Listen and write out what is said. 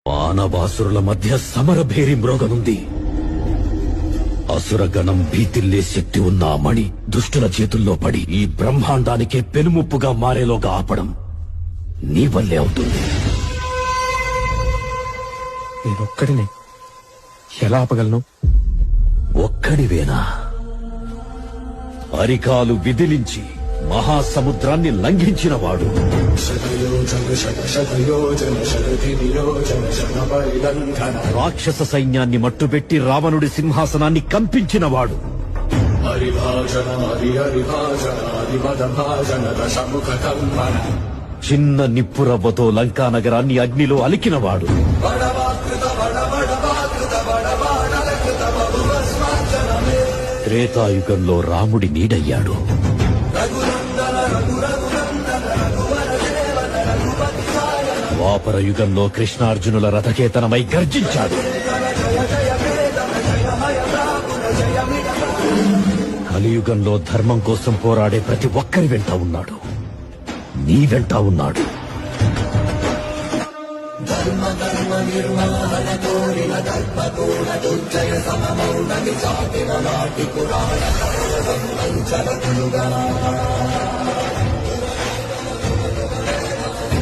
మానవాసురుల మధ్య సమరభేరి మ్రోగనుంది. అసురగణం భీతిల్లే శక్తి ఉన్న ఆ మణి దుష్టుల చేతుల్లో పడి ఈ బ్రహ్మాండానికే పెనుముప్పుగా మారేలోగా ఆపడం నీ వల్లే అవుతుంది. నేనొక్కడినే ఎలా ఆపగలను? ఒక్కడివేనా? అరికాలు విదిలించి మహాసముద్రాన్ని లంఘించినవాడు, రాక్షస సైన్యాన్ని మట్టుబెట్టి రావణుడి సింహాసనాన్ని కంపించినవాడు, చిన్న నిప్పురవ్వతో లంకా నగరాన్ని అగ్నిలో అలికినవాడు, త్రేతాయుగంలో రాముడి నీడయ్యాడు, ద్వాపర యుగంలో కృష్ణార్జునుల రథకేతనమై గర్జించాడు, కలియుగంలో ధర్మం కోసం పోరాడే ప్రతి ఒక్కరి వెంట ఉన్నాడు. నీ వెంట ఉన్నాడు.